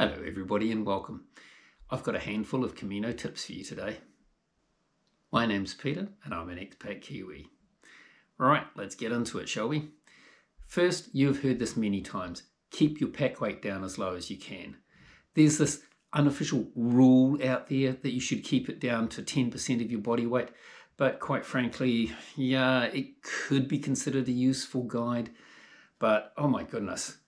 Hello everybody and welcome. I've got a handful of Camino tips for you today. My name's Peter and I'm an expat Kiwi. Right, let's get into it, shall we? First, you've heard this many times. Keep your pack weight down as low as you can. There's this unofficial rule out there that you should keep it down to 10% of your body weight, but quite frankly, yeah, it could be considered a useful guide, but oh my goodness.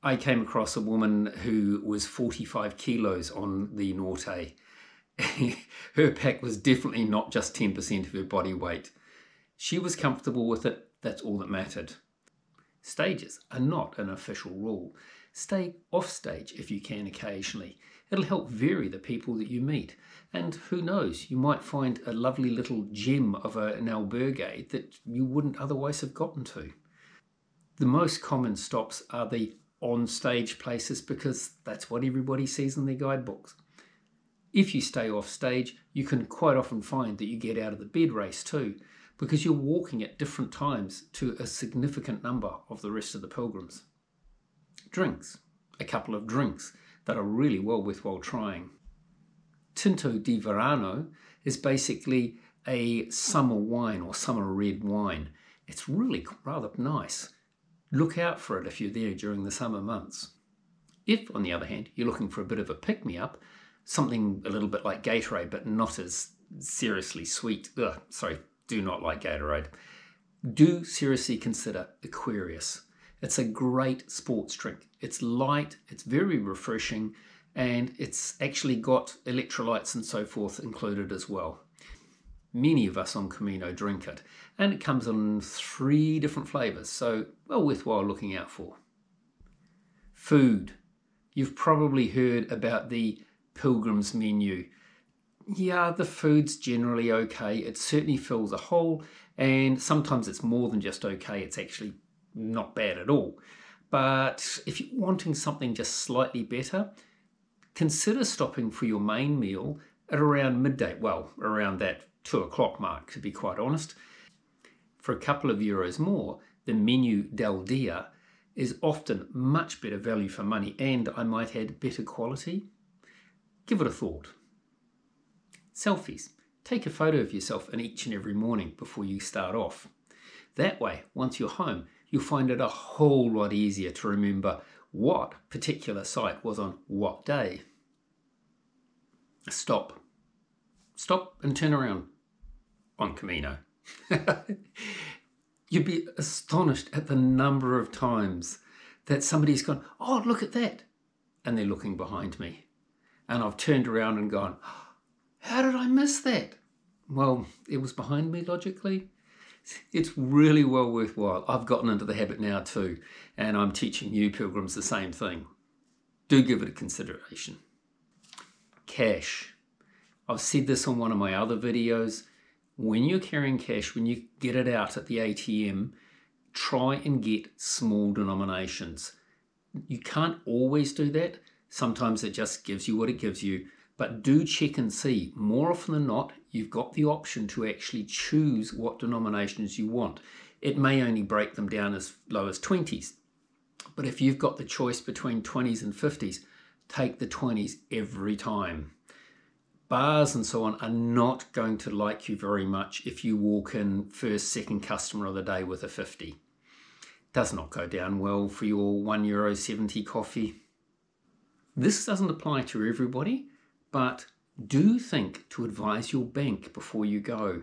I came across a woman who was 45 kilos on the Norte. Her pack was definitely not just 10% of her body weight. She was comfortable with it, that's all that mattered. Stages are not an official rule. Stay off stage if you can occasionally. It'll help vary the people that you meet. And who knows, you might find a lovely little gem of an albergue that you wouldn't otherwise have gotten to. The most common stops are the on-stage places because that's what everybody sees in their guidebooks. If you stay off stage, you can quite often find that you get out of the bed race too, because you're walking at different times to a significant number of the rest of the pilgrims. Drinks. A couple of drinks that are really well worthwhile trying. Tinto di Verano is basically a summer wine or summer red wine. It's really rather nice. Look out for it if you're there during the summer months. If, on the other hand, you're looking for a bit of a pick-me-up, something a little bit like Gatorade, but not as seriously sweet. Do not like Gatorade. Do seriously consider Aquarius. It's a great sports drink. It's light, it's very refreshing, and it's actually got electrolytes and so forth included as well. Many of us on Camino drink it, and it comes in 3 different flavours, so well worthwhile looking out for. Food. You've probably heard about the Pilgrim's menu. Yeah, the food's generally okay. It certainly fills a hole, and sometimes it's more than just okay. It's actually not bad at all. But if you're wanting something just slightly better, consider stopping for your main meal at around midday. Well, around that 2 o'clock mark, to be quite honest. For a couple of euros more, the menu del dia is often much better value for money and, I might add, better quality. Give it a thought. Selfies. Take a photo of yourself in each and every morning before you start off. That way, once you're home, you'll find it a whole lot easier to remember what particular site was on what day. Stop and turn around on Camino. You'd be astonished at the number of times that somebody's gone, oh, look at that. And they're looking behind me. And I've turned around and gone, how did I miss that? Well, it was behind me logically. It's really well worthwhile. I've gotten into the habit now too, and I'm teaching new pilgrims the same thing. Do give it a consideration. Cash. I've said this on one of my other videos. When you're carrying cash, when you get it out at the ATM, try and get small denominations. You can't always do that. Sometimes it just gives you what it gives you, but do check and see. More often than not, you've got the option to actually choose what denominations you want. It may only break them down as low as 20s, but if you've got the choice between 20s and 50s, take the 20s every time. Bars and so on are not going to like you very much if you walk in first, second customer of the day with a 50. Does not go down well for your €1.70 coffee. This doesn't apply to everybody, but do think to advise your bank before you go.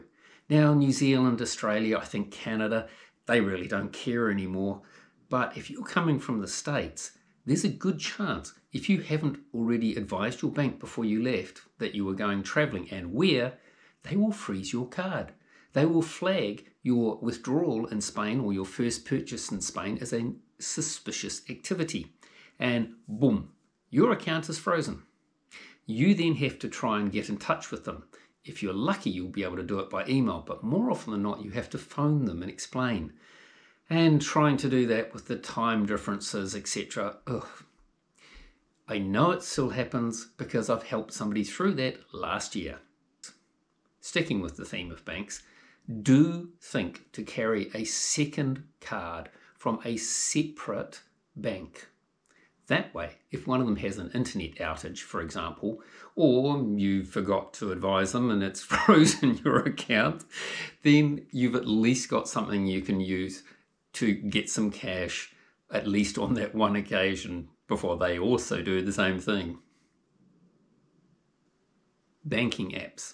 Now, New Zealand, Australia, I think Canada, they really don't care anymore. But if you're coming from the States, there's a good chance, if you haven't already advised your bank before you left that you were going travelling and where, they will freeze your card. They will flag your withdrawal in Spain or your first purchase in Spain as a suspicious activity. And boom, your account is frozen. You then have to try and get in touch with them. If you're lucky, you'll be able to do it by email, but more often than not, you have to phone them and explain. And trying to do that with the time differences, etc. I know it still happens because I've helped somebody through that last year. Sticking with the theme of banks, do think to carry a second card from a separate bank. That way, if one of them has an internet outage, for example, or you forgot to advise them and it's frozen your account, then you've at least got something you can use to get some cash, at least on that one occasion, before they also do the same thing. Banking apps.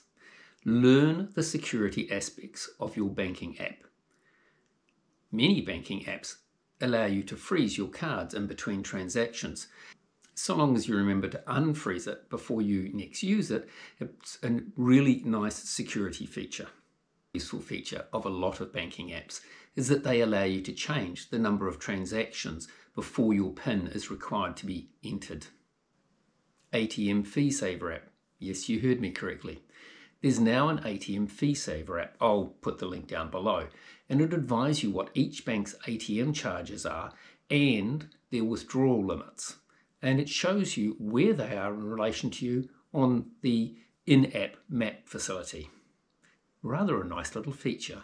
Learn the security aspects of your banking app. Many banking apps allow you to freeze your cards in between transactions. So long as you remember to unfreeze it before you next use it, it's a really nice security feature. A useful feature of a lot of banking apps is that they allow you to change the number of transactions before your PIN is required to be entered. ATM Fee Saver app. Yes, you heard me correctly. There's now an ATM Fee Saver app. I'll put the link down below. And it'll advise you what each bank's ATM charges are and their withdrawal limits. And it shows you where they are in relation to you on the in-app map facility. Rather a nice little feature.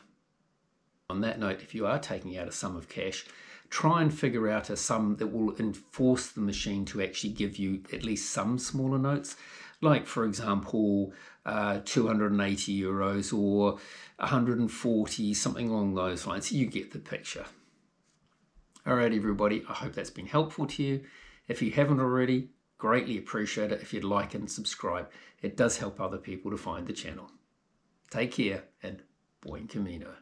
On that note, if you are taking out a sum of cash, try and figure out a sum that will enforce the machine to actually give you at least some smaller notes. Like, for example, 280 euros or 140, something along those lines. You get the picture. All right, everybody, I hope that's been helpful to you. If you haven't already, greatly appreciate it if you'd like and subscribe. It does help other people to find the channel. Take care and buen camino.